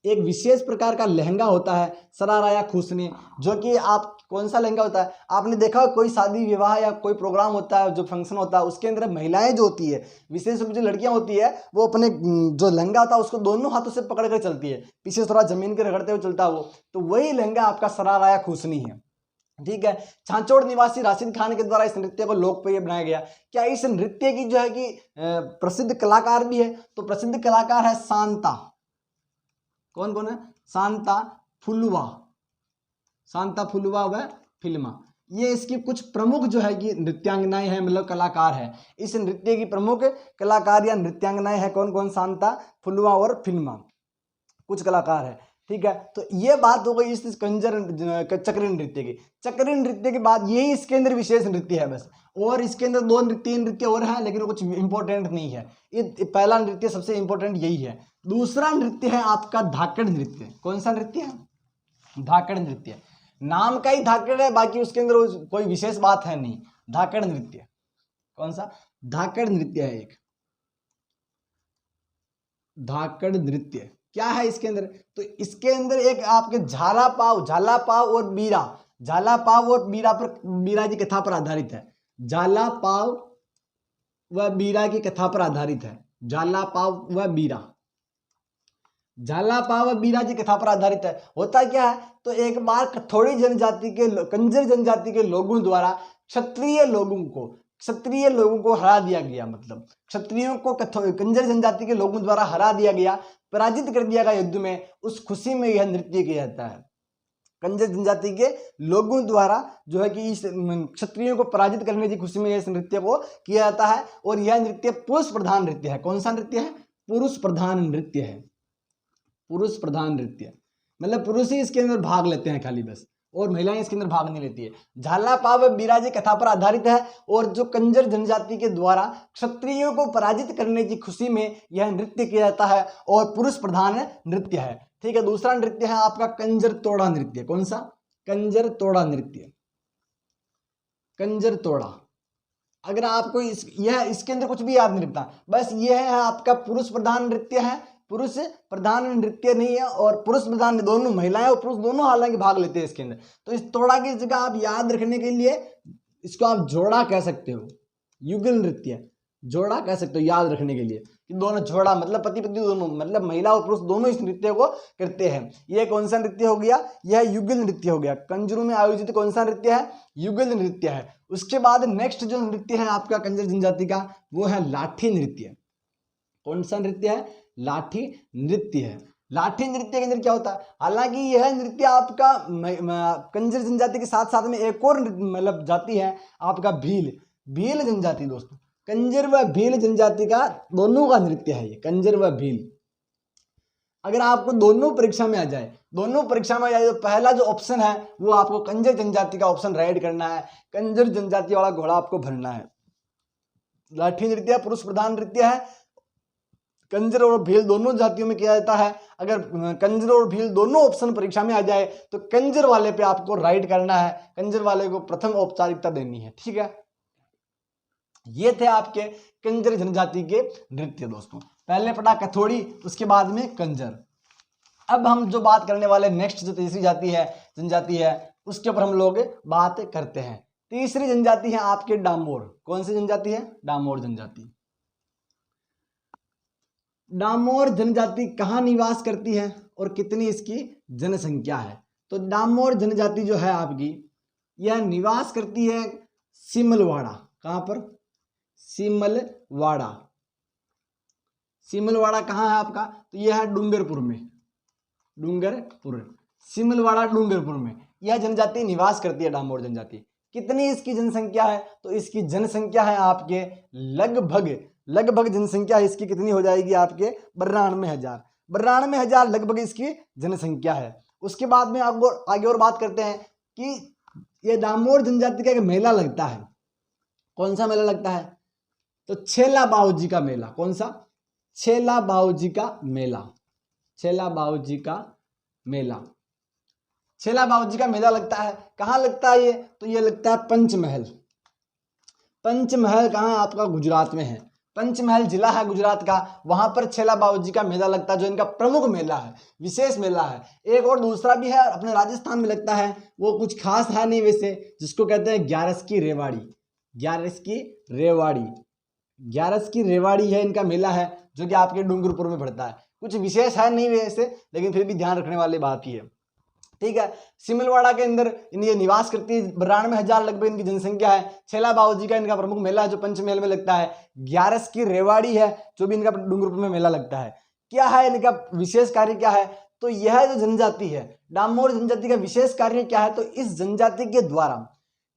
एक विशेष प्रकार का लहंगा होता है सरारा या खूसनी, जो कि आप कौन सा लहंगा होता है, आपने देखा कोई शादी विवाह या कोई प्रोग्राम होता है, जो फंक्शन होता है, उसके अंदर महिलाएं जो होती है, विशेष रूप से लड़कियां होती है, वो अपने जो लहंगा होता है उसको दोनों हाथों से पकड़ कर चलती है, पीछे थोड़ा जमीन के रगड़ते हुए चलता है वो, तो वही लहंगा आपका सरारा या खूसनी है, ठीक है। छाछोड़ निवासी राशिद खान के द्वारा इस नृत्य को लोकप्रिय बनाया गया। क्या इस नृत्य की जो है कि प्रसिद्ध कलाकार भी है, तो प्रसिद्ध कलाकार है शांता। कौन कौन है, शांता फुलवा व फिल्मा, ये इसकी कुछ प्रमुख जो है कि नृत्यांगनाएं हैं, मतलब कलाकार है। इस नृत्य की प्रमुख कलाकार या नृत्यांगनाएं हैं कौन कौन, शांता, फुलवा और फिल्मा, कुछ कलाकार है, ठीक है। तो ये बात हो गई इस कंजर चक्री नृत्य की। चक्री नृत्य के बाद यही इसके अंदर विशेष नृत्य है बस, और इसके अंदर दो नृत्य और है, लेकिन वो कुछ इंपॉर्टेंट नहीं है। ये पहला नृत्य सबसे इंपॉर्टेंट यही है। दूसरा नृत्य है आपका धाकड़ नृत्य। कौन सा नृत्य है, धाकड़ नृत्य, नाम का ही धाकड़ है, बाकी उसके अंदर कोई विशेष बात है नहीं। धाकड़ नृत्य, कौन सा, धाकड़ नृत्य है एक, धाकड़ नृत्य क्या है इसके अंदर? तो इसके अंदर एक आपके झाला पाव और बीरा, झाला पाव और बीरा पर, बीरा की कथा पर आधारित है। झाला पाव व बीरा की कथा पर आधारित है। झाला पाव व बीरा, झाला पाव व बीरा की कथा पर आधारित है। होता क्या है, तो एक बार कथोड़ी जनजाति के, कंजर जनजाति के लोगों द्वारा क्षत्रिय लोगों को हरा दिया गया। मतलब क्षत्रियों को कंजर जनजाति के लोगों द्वारा हरा दिया गया, पराजित कर दिया गया युद्ध में। उस खुशी में यह नृत्य किया जाता है। कंजर जनजाति के लोगों द्वारा जो है कि इस क्षत्रियों को पराजित करने की खुशी में इस नृत्य को किया जाता है। और यह नृत्य पुरुष प्रधान नृत्य है। कौन सा नृत्य है? पुरुष प्रधान नृत्य है। पुरुष प्रधान नृत्य मतलब पुरुष ही इसके अंदर भाग लेते हैं खाली बस, और महिलाएं इसके अंदर भाग नहीं लेती है। झाला पाव बीरा जी कथा पर आधारित है और जो कंजर जनजाति के द्वारा क्षत्रियों को पराजित करने की खुशी में यह नृत्य किया जाता है और पुरुष प्रधान नृत्य है। ठीक है। दूसरा नृत्य है आपका कंजर तोड़ा नृत्य। कौन सा? कंजर तोड़ा नृत्य। कंजर तोड़ा, अगर आपको इसके अंदर कुछ भी याद नहीं रखता, बस यह है आपका पुरुष प्रधान नृत्य है। पुरुष प्रधान नृत्य नहीं है, और पुरुष प्रधान दोनों, महिलाएं और पुरुष दोनों हालांकि भाग लेते हैं इसके अंदर। तो इस तोड़ा की जगह आप याद रखने के लिए इसको आप जोड़ा कह सकते हो। युगल नृत्य, जोड़ा कह सकते हो याद रखने के लिए कि दोनों जोड़ा मतलब पति पत्नी दोनों, मतलब महिला और पुरुष दोनों इस नृत्य को करते हैं। यह कौन सा नृत्य हो गया? यह युगल नृत्य हो गया। कंजरों में आयोजित कौन सा नृत्य है? युगल नृत्य है। उसके बाद नेक्स्ट जो नृत्य है आपका कंजर जनजाति का, वो है लाठी नृत्य। कौन सा नृत्य है? लाठी नृत्य है। लाठी नृत्य के अंदर क्या होता है? हालांकि यह नृत्य आपका कंजर जनजाति के साथ साथ में एक और मतलब जाति है आपका भील जनजाति। दोस्तों कंजर व भील जनजाति का दोनों का नृत्य है ये, कंजर व भील। अगर आपको दोनों परीक्षा में आ जाए तो पहला जो ऑप्शन है वो आपको कंजर जनजाति का ऑप्शन राइट करना है। कंजर जनजाति वाला घोड़ा आपको भरना है। लाठी नृत्य पुरुष प्रधान नृत्य है। कंजर और भील दोनों जातियों में किया जाता है। अगर कंजर और भील दोनों ऑप्शन परीक्षा में आ जाए तो कंजर वाले पे आपको राइट करना है, कंजर वाले को प्रथम औपचारिकता देनी है। ठीक है। ये थे आपके कंजर जनजाति के नृत्य। दोस्तों पहले पढ़ा कथोड़ी, उसके बाद में कंजर। अब हम जो बात करने वाले नेक्स्ट जो तीसरी जनजाति है उसके ऊपर हम लोग बात करते हैं। तीसरी जनजाति है आपके डामोर। कौन सी जनजाति है? डामोर जनजाति। डामोर जनजाति कहाँ निवास करती है और कितनी इसकी जनसंख्या है? तो डामोर जनजाति जो है आपकी, यह निवास करती है सिमलवाड़ा। कहाँ पर? सिमलवाड़ा। सिमलवाड़ा कहाँ है आपका? तो यह है डूंगरपुर में। सिमलवाड़ा डूंगरपुर में यह जनजाति निवास करती है, डामोर जनजाति। कितनी इसकी जनसंख्या है? तो इसकी जनसंख्या है आपके लगभग जनसंख्या इसकी कितनी हो जाएगी आपके? 92,000 लगभग इसकी जनसंख्या है। उसके बाद में आगे और बात करते हैं कि ये डामोर जनजाति का एक मेला लगता है। कौन सा मेला लगता है? तो छेला बाऊजी का मेला। कौन सा? छेला बाऊजी का मेला। छेला बाऊजी का मेला लगता है। कहाँ लगता है ये? तो ये लगता है पंचमहल। पंचमहल कहाँ है आपका? गुजरात में है। पंचमहल जिला है गुजरात का, वहां पर छेला बाऊजी का मेला लगता है, जो इनका प्रमुख मेला है, विशेष मेला है। एक और दूसरा भी है अपने राजस्थान में लगता है, वो कुछ खास है नहीं वैसे, जिसको कहते हैं ग्यारस की रेवाड़ी है इनका मेला है, जो कि आपके डूंगरपुर में पड़ता है। कुछ विशेष है नहीं वैसे, लेकिन फिर भी ध्यान रखने वाली बात ही है। ठीक है। सिमलवाड़ा के अंदर ये निवास करती है, 92,000 लगभग इनकी जनसंख्या है। छेला बाऊजी का इनका प्रमुख मेला है जो पंचमहल में लगता है। ग्यारस की रेवाड़ी है जो भी इनका डूंगरपुर में मेला लगता है। क्या है इनका विशेष कार्य क्या है? तो यह जो जनजाति है डामोर जनजाति का विशेष कार्य क्या है? तो इस जनजाति के द्वारा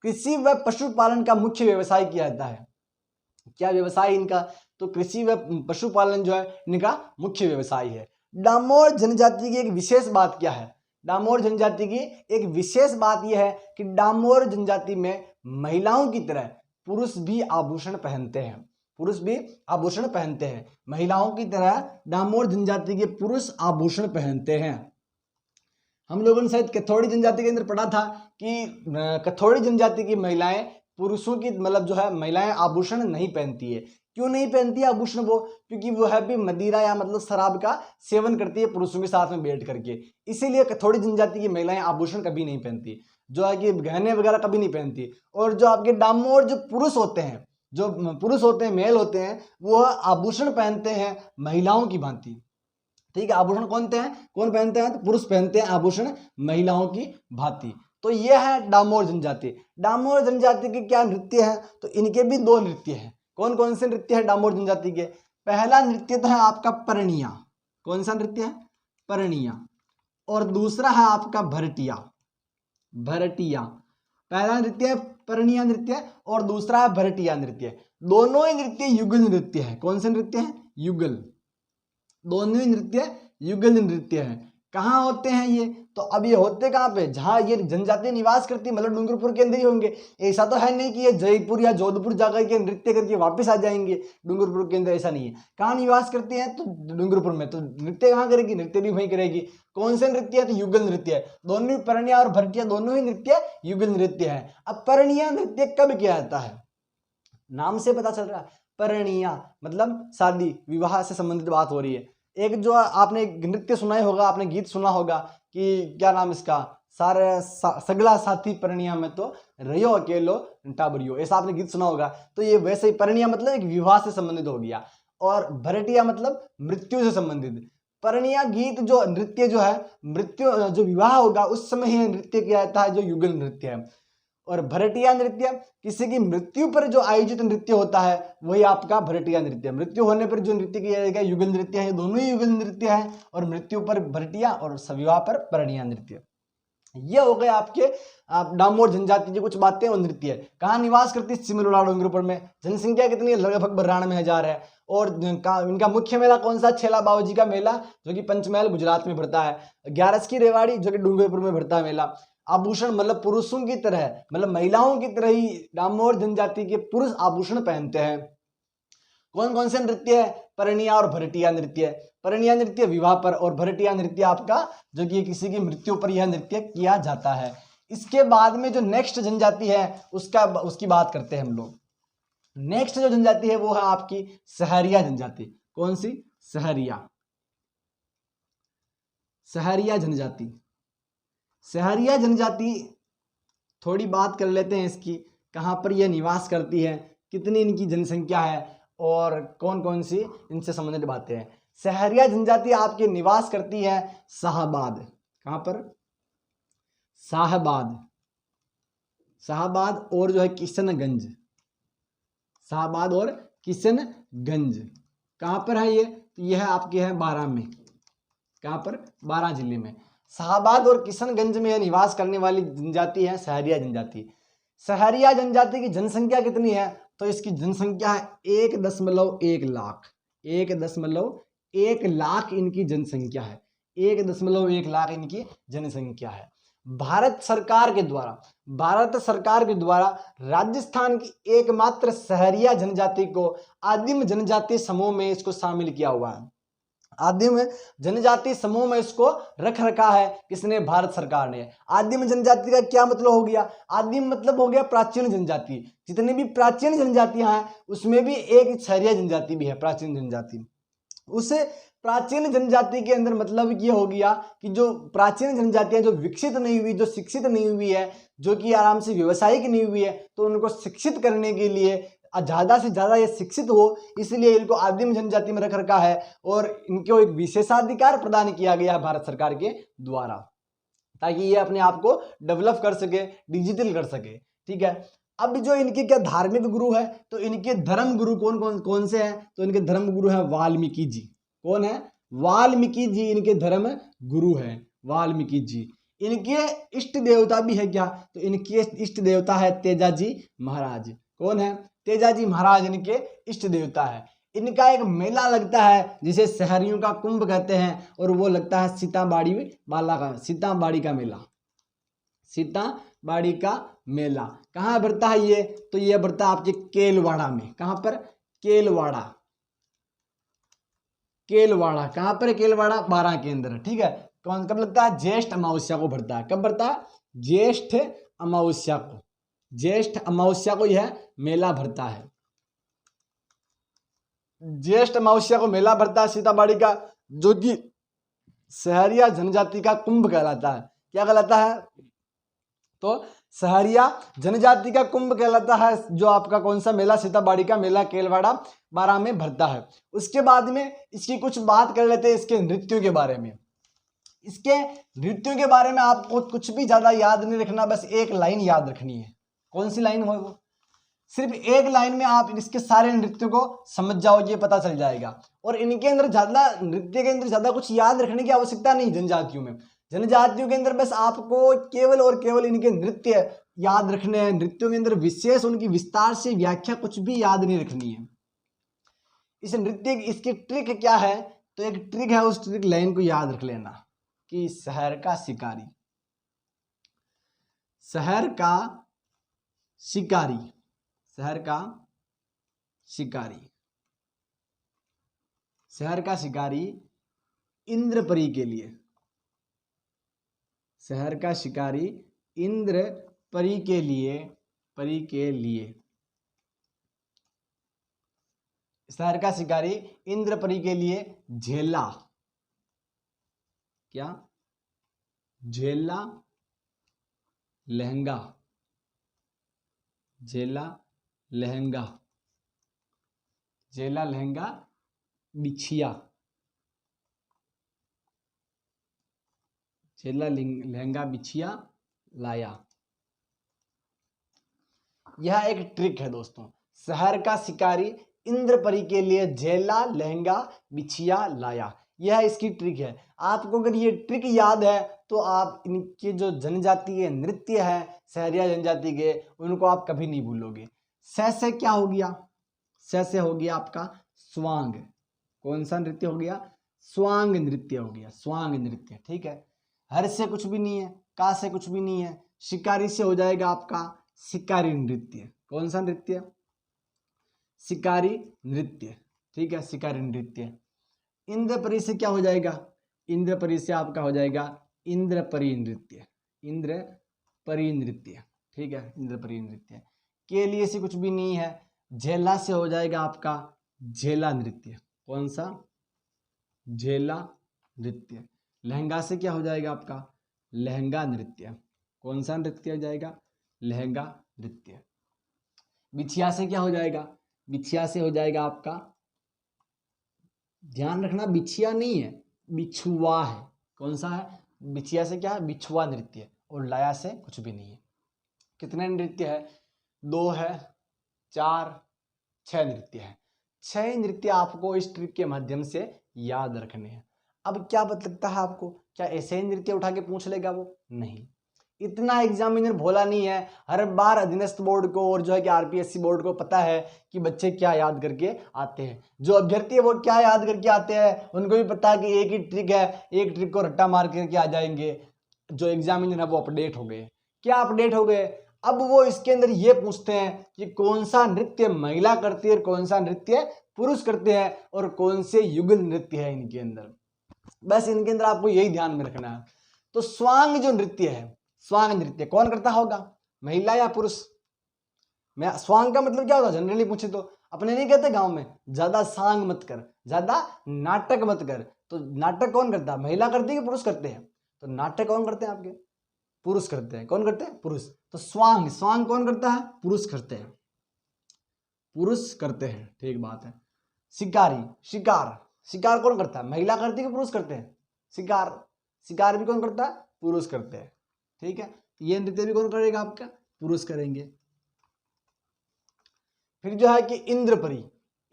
कृषि व पशुपालन का मुख्य व्यवसाय किया जाता है। क्या व्यवसाय इनका? तो कृषि व पशुपालन जो है इनका मुख्य व्यवसाय है। डामोर जनजाति की एक विशेष बात क्या है? डामोर जनजाति की एक विशेष बात यह है कि डामोर जनजाति में महिलाओं की तरह पुरुष भी आभूषण पहनते हैं। महिलाओं की तरह डामोर जनजाति के पुरुष आभूषण पहनते हैं। हम लोगों ने शायद कथोड़ी जनजाति के अंदर पढ़ा था कि कथोड़ी जनजाति की महिलाएं पुरुषों की मतलब जो है महिलाएं आभूषण नहीं पहनती है। क्यों नहीं पहनती है आभूषण वो? क्योंकि वो है भी मदिरा या मतलब शराब का सेवन करती है पुरुषों के साथ में बैठ करके, इसीलिए थोड़ी जनजाति की महिलाएं आभूषण कभी नहीं पहनती, जो है कि गहने वगैरह कभी नहीं पहनती। और जो आपके डामोर जो पुरुष होते हैं, जो पुरुष होते हैं, मेल होते हैं, वो आभूषण पहनते हैं महिलाओं की भांति। ठीक है, आभूषण कौन पहनते हैं? तो पुरुष पहनते हैं आभूषण महिलाओं की भांति। तो यह है डामोर जनजाति। डामोर जनजाति के क्या नृत्य है? तो इनके भी दो नृत्य हैं। कौन कौन से नृत्य है डामोर जनजाति के? पहला नृत्य तो है आपका परनिया। कौन सा नृत्य है? परनिया। और दूसरा है आपका भरटिया। भरटिया पहला नृत्य है परनिया नृत्य, और दूसरा है भरटिया नृत्य। दोनों ही नृत्य युगल नृत्य है। कौन से नृत्य है? युगल। दोनों ही नृत्य युगल नृत्य है। कहाँ होते हैं ये? तो अब ये होते कहाँ पे? जहाँ ये जनजाति निवास करती है, मतलब डूंगरपुर के अंदर ही होंगे। ऐसा तो है नहीं कि ये जयपुर या जोधपुर जाकर के नृत्य करके वापस आ जाएंगे डूंगरपुर के अंदर, ऐसा नहीं है। कहाँ निवास करती हैं? तो डूंगरपुर में। तो नृत्य कहाँ करेगी? नृत्य भी वहीं करेगी। कौन से नृत्य है? तो युगल नृत्य है। दोनों ही परनिया और भरटिया दोनों ही नृत्य युगल नृत्य है। अब परनिया नृत्य कब किया जाता है? नाम से पता चल रहा है, परनिया मतलब शादी विवाह से संबंधित बात हो रही है। एक जो आपने नृत्य सुना ही होगा, आपने गीत सुना होगा कि क्या नाम इसका, सगला साथी परनिया में तो रहियो अकेलो टाबरियो, ऐसा आपने गीत सुना होगा। तो ये वैसे ही परनिया मतलब एक विवाह से संबंधित हो गया, और भरटिया मतलब मृत्यु से संबंधित। परनिया गीत जो नृत्य जो है, मृत्यु जो विवाह होगा उस समय ही नृत्य किया जाता है, जो युगल नृत्य है। और भरटिया नृत्य किसी की मृत्यु पर जो आयोजित नृत्य होता है वही आपका भरटिया नृत्य। मृत्यु होने पर जो नृत्य किया जाएगा युगल नृत्य है। दोनों ही युगल नृत्य है, और मृत्यु पर भरटिया और विवाह पर परनिया नृत्य। ये हो गए आपके डामोर जनजाति की कुछ बातें और नृत्य। कहाँ निवास करती है? सिमरोड़ा डूंगरपुर में। जनसंख्या कितनी है? लगभग 92,000 है। और इनका मुख्य मेला कौन सा? छेला बाबूजी का मेला, जो कि पंचमहल गुजरात में भरता है। ग्यारस की रेवाड़ी, जो कि डूंगरपुर में भरता है मेला। आभूषण मतलब पुरुषों की तरह, मतलब महिलाओं की तरह ही डामोर जनजाति के पुरुष आभूषण पहनते हैं। कौन कौन से नृत्य है? परनिया और भरटिया नृत्य। परनिया नृत्य विवाह पर, और भरटिया नृत्य आपका जो कि किसी की मृत्यु पर यह नृत्य किया जाता है। इसके बाद में जो नेक्स्ट जनजाति है उसकी बात करते हैं हम लोग। नेक्स्ट जो जनजाति है वो है आपकी सहरिया जनजाति। कौन सी? सहरिया। सहरिया जनजाति। सहरिया जनजाति थोड़ी बात कर लेते हैं इसकी। कहाँ पर यह निवास करती है, कितनी इनकी जनसंख्या है, और कौन कौन सी इनसे संबंधित बातें हैं। सहरिया जनजाति आपके निवास करती है शाहबाद। कहाँ पर? शाहबाद। शाहबाद और जो है किशनगंज। शाहबाद और किशनगंज कहाँ पर है ये? तो यह आपके है 12 में। कहाँ पर? 12 जिले में। शाहबाद और किशनगंज में निवास करने वाली जनजाति है सहरिया जनजाति। सहरिया जनजाति की जनसंख्या कितनी है? तो इसकी जनसंख्या है 1.1 लाख। 1.1 लाख इनकी जनसंख्या है। 1.1 लाख इनकी जनसंख्या है। भारत सरकार के द्वारा राजस्थान की एकमात्र सहरिया जनजाति को आदिम जनजाति समूह में इसको शामिल किया हुआ है। आदिम जनजाति समूह में इसको रख रखा है किसने? भारत सरकार ने। आदिम जनजाति का क्या मतलब हो गया? आदिम मतलब हो गया प्राचीन जनजाति। जितनी भी प्राचीन जनजातियां हैं उसमें भी एक सहरिया जनजाति भी है, प्राचीन जनजाति। उसे प्राचीन जनजाति के अंदर मतलब ये हो गया कि जो प्राचीन जनजातियां जो विकसित नहीं हुई, जो शिक्षित नहीं हुई है, जो कि आराम से व्यवसायिक नहीं हुई है, तो उनको शिक्षित करने के लिए ज़्यादा से ज़्यादा ये शिक्षित हो, इसलिए इनको आदिम जनजाति में रख रखा है, और इनको एक विशेषाधिकार प्रदान किया गया है भारत सरकार के द्वारा, ताकि ये अपने आप को डेवलप कर सके, डिजिटल कर सके। ठीक है, अब जो इनके क्या धार्मिक गुरु है? तो इनके धर्म गुरु कौन से हैं? तो इनके धर्म गुरु है वाल्मीकि जी। कौन है? वाल्मीकि जी इनके धर्म गुरु है, वाल्मीकि जी। इनके इष्ट देवता भी है क्या? तो इनके इष्ट देवता है तेजाजी महाराज। कौन है? तेजाजी महाराज इनके इष्ट देवता है। इनका एक मेला लगता है जिसे शहरियों का कुंभ कहते हैं, और वो लगता है सीताबाड़ी का मेला। सीताबाड़ी का मेला कहाँ बढ़ता है ये? तो ये बढ़ता है आपके केलवाड़ा में। कहाँ पर? केलवाड़ा। कहाँ पर? केलवाड़ा 12 के अंदर। ठीक है, कब लगता है? ज्येष्ठ अमावस्या को बढ़ता है। कब बढ़ता है? ज्येष्ठ अमावस्या को यह मेला भरता है। ज्येष्ठ अमावस्या को मेला भरता है सीताबाड़ी का, जो कि सहरिया जनजाति का कुंभ कहलाता है। क्या कहलाता है? तो सहरिया जनजाति का कुंभ कहलाता है, जो आपका कौन सा मेला? सीताबाड़ी का मेला केलवाड़ा 12 में भरता है। उसके बाद में इसकी कुछ बात कर लेते हैं इसके नृत्यों के बारे में। इसके नृत्यों के बारे में आपको कुछ भी ज्यादा याद नहीं रखना, बस एक लाइन याद रखनी है। कौन सी लाइन हो वो? सिर्फ एक लाइन में आप इसके सारे नृत्यों को समझ जाओ, ये पता चल जाएगा। और इनके अंदर ज्यादा, नृत्य के अंदर ज्यादा कुछ याद रखने की आवश्यकता नहीं। जनजातियों में, जनजातियों के अंदर बस आपको केवल और केवल इनके नृत्य याद रखने हैं। नृत्यों के अंदर विशेष उनकी विस्तार से व्याख्या कुछ भी याद नहीं रखनी है। इस नृत्य की इसकी ट्रिक क्या है? तो एक ट्रिक है, उस ट्रिक लाइन को याद रख लेना कि शहर का शिकारी, शहर का शिकारी, शहर का शिकारी, शहर का शिकारी इंद्रपरी के लिए, शहर का शिकारी इंद्रपरी के लिए, परी के लिए, शहर का शिकारी इंद्रपरी के लिए झेला, क्या? झेला लहंगा, झेला लहंगा, झेला लहंगा बिछिया, झेला लहंगा बिछिया लाया। यह एक ट्रिक है दोस्तों। शहर का शिकारी इंद्रपरी के लिए झेला लहंगा बिछिया लाया, यह इसकी ट्रिक है। आपको अगर ये ट्रिक याद है तो आप इनके जो जनजाति के नृत्य है सहरिया जनजाति के, उनको आप कभी नहीं भूलोगे। से क्या हो गया? से हो गया आपका स्वांग। कौन सा नृत्य हो गया? स्वांग नृत्य हो गया, स्वांग नृत्य। ठीक है। हर से कुछ भी नहीं है, का से कुछ भी नहीं है, शिकारी से हो जाएगा आपका शिकारी नृत्य। कौन सा नृत्य? शिकारी नृत्य। ठीक है, शिकारी नृत्य। इंद्रपरी से क्या हो जाएगा? इंद्रपरी से आपका हो जाएगा इंद्रपरी नृत्य, इंद्रपरी नृत्य। ठीक है, इंद्रपरी नृत्य। के लिए से कुछ भी नहीं है, झेला से हो जाएगा आपका झेला नृत्य। कौन सा? झेला नृत्य। लहंगा से क्या हो जाएगा आपका? लहंगा नृत्य। कौन सा नृत्य हो जाएगा? लहंगा नृत्य। बिछिया से क्या हो जाएगा? बिछिया से हो जाएगा आपका, ध्यान रखना बिछिया नहीं है, बिछुआ है। कौन सा है? बिछिया से क्या है? बिछुआ नृत्य। और लाया से कुछ भी नहीं है। कितने नृत्य है? 2 है, 4, 6 नृत्य है। 6 नृत्य आपको इस ट्रिक के माध्यम से याद रखने हैं। अब क्या लगता है आपको, क्या ऐसे ही नृत्य उठा के पूछ लेगा वो? नहीं, इतना एग्जामिनर भोला नहीं है। हर बार अधीनस्थ बोर्ड को और जो है कि आरपीएससी बोर्ड को पता है कि बच्चे क्या याद करके आते हैं। जो अभ्यर्थी है वो क्या याद करके आते हैं, उनको भी पता है कि एक ही ट्रिक है, एक ट्रिक को रट्टा मार करके आ जाएंगे। जो एग्जामिनर है वो अपडेट हो गए। क्या अपडेट हो गए? अब वो इसके अंदर ये पूछते हैं कि कौन सा नृत्य महिला करती है और कौन सा नृत्य पुरुष करते हैं, और कौन से युगल नृत्य है इनके अंदर। बस इनके अंदर आपको यही ध्यान में रखना है। तो स्वांग जो नृत्य है, स्वांग नृत्य कौन करता होगा? महिला या पुरुष? मैं स्वांग का मतलब क्या होता है जनरली पूछे तो? अपने नहीं कहते गांव में, ज्यादा सांग मत कर, ज्यादा नाटक मत कर। तो नाटक कौन करता है? महिला करती है कि पुरुष करते हैं? तो नाटक कौन करते हैं आपके? पुरुष करते हैं। कौन करते हैं? पुरुष। तो स्वांग, स्वांग कौन करता है? पुरुष करते हैं, पुरुष करते हैं। ठीक बात है। शिकारी, शिकार, शिकार कौन करता है? महिला करती है कि पुरुष करते हैं? शिकार, शिकार भी कौन करता है? पुरुष करते हैं। ठीक है, ये नृत्य भी कौन करेगा आपका? पुरुष करेंगे। फिर जो है कि इंद्रपरी,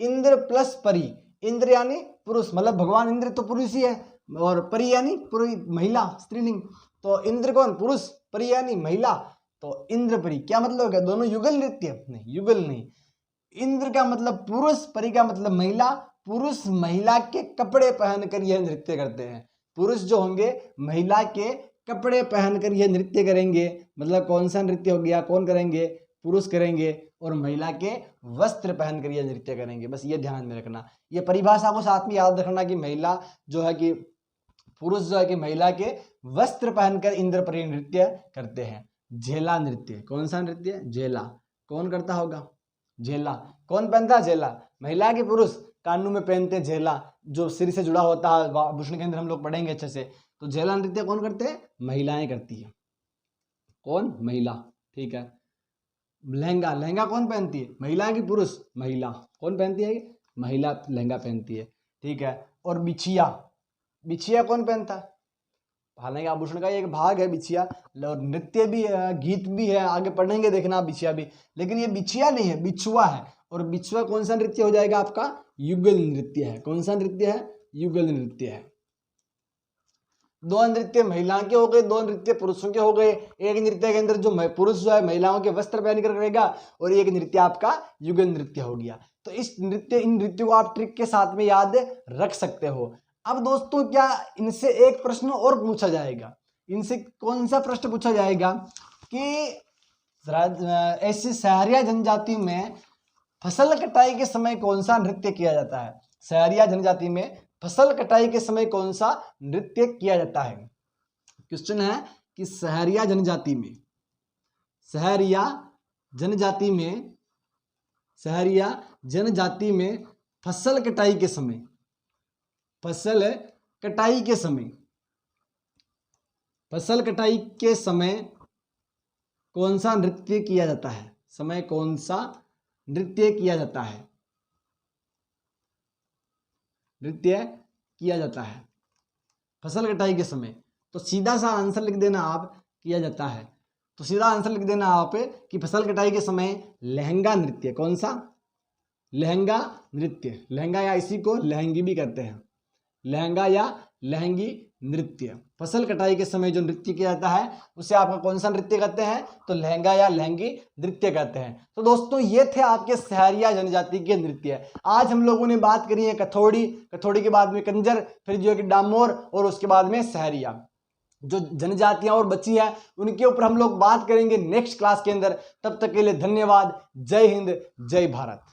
इंद्र प्लस परी। इंद्र यानी पुरुष, मतलब भगवान इंद्र तो पुरुष ही है, और परी यानी पूरी महिला, स्त्रीलिंग। तो इंद्र कौन? पुरुष, परी यानी महिला। तो इंद्रपरी क्या मतलब हो गया? दोनों युगल नृत्य? नहीं, युगल नहीं। इंद्र का मतलब पुरुष, परी का मतलब महिला। पुरुष महिला के कपड़े पहनकर यह नृत्य करते हैं। पुरुष जो होंगे महिला के कपड़े पहनकर यह नृत्य करेंगे। मतलब कौन सा नृत्य हो गया? कौन करेंगे? पुरुष करेंगे। और महिला के वस्त्र पहनकर यह नृत्य करेंगे। बस ये ध्यान में रखना। ये परिभाषा को साथ में याद रखना कि महिला जो है कि पुरुष जो है कि महिला के वस्त्र पहनकर इंद्रपरी नृत्य करते हैं। झेला नृत्य, कौन सा नृत्य? झेला। कौन करता होगा? झेला। कौन पहनता है झेला? महिला के पुरुष? कानों में पहनते हैं झेला, जो सिर से जुड़ा होता है, आभूषण के अंदर हम लोग पढ़ेंगे अच्छे से। तो झेला नृत्य कौन करते हैं? महिलाएं करती है। कौन? महिला। ठीक है। लहंगा, लहंगा कौन पहनती है? महिला की पुरुष? महिला। कौन पहनती है? महिला लहंगा पहनती है। ठीक है। और बिछिया, बिछिया कौन पहनता है? हालांकि आभूषण का एक भाग है बिछिया, और नृत्य भी है, गीत भी है, आगे पढ़ेंगे देखना बिछिया भी। लेकिन ये बिछिया नहीं है, बिछुआ है। और बिछुआ कौन सा नृत्य हो जाएगा आपका? युगल नृत्य है। कौन सा नृत्य है? युगल नृत्य है। दो नृत्य महिलाओं के हो गए, दो नृत्य पुरुषों के हो गए। एक नृत्य के अंदर जो पुरुष जो है महिलाओं के वस्त्र पहनकर करेगा, और एक नृत्य आपका युगल नृत्य हो गया। तो इन नृत्यों को आप ट्रिक के साथ में याद रख सकते हो। अब दोस्तों क्या इनसे एक प्रश्न और पूछा जाएगा? इनसे कौन सा प्रश्न पूछा जाएगा कि ऐसी सहरिया जनजाति में फसल कटाई के समय कौन सा नृत्य किया जाता है? सहरिया जनजाति में फसल कटाई के समय कौन सा नृत्य किया जाता है? क्वेश्चन है कि सहरिया जनजाति में, सहरिया जनजाति में, सहरिया जनजाति में फसल कटाई के समय, फसल कटाई के समय, फसल कटाई के समय कौन सा नृत्य किया जाता है? समय कौन सा नृत्य किया जाता है? नृत्य किया जाता है फसल कटाई के समय। तो सीधा सा आंसर लिख देना आप, किया जाता है। तो सीधा आंसर लिख देना आप कि फसल कटाई के समय लहंगा नृत्य। कौन सा? लहंगा नृत्य। लहंगा या इसी को लहंगी भी कहते हैं, लहंगा या लहंगी नृत्य। फसल कटाई के समय जो नृत्य किया जाता है उसे आपका कौन सा नृत्य कहते हैं? तो लहंगा या लहंगी नृत्य कहते हैं। तो दोस्तों ये थे आपके सहरिया जनजाति के नृत्य। आज हम लोगों ने बात करी है कथोड़ी, कथोड़ी के बाद में कंजर, फिर जो है कि डामोर, और उसके बाद में सहरिया। जो जनजातियां और बची हैं उनके ऊपर हम लोग बात करेंगे नेक्स्ट क्लास के अंदर। तब तक के लिए धन्यवाद। जय हिंद, जय भारत।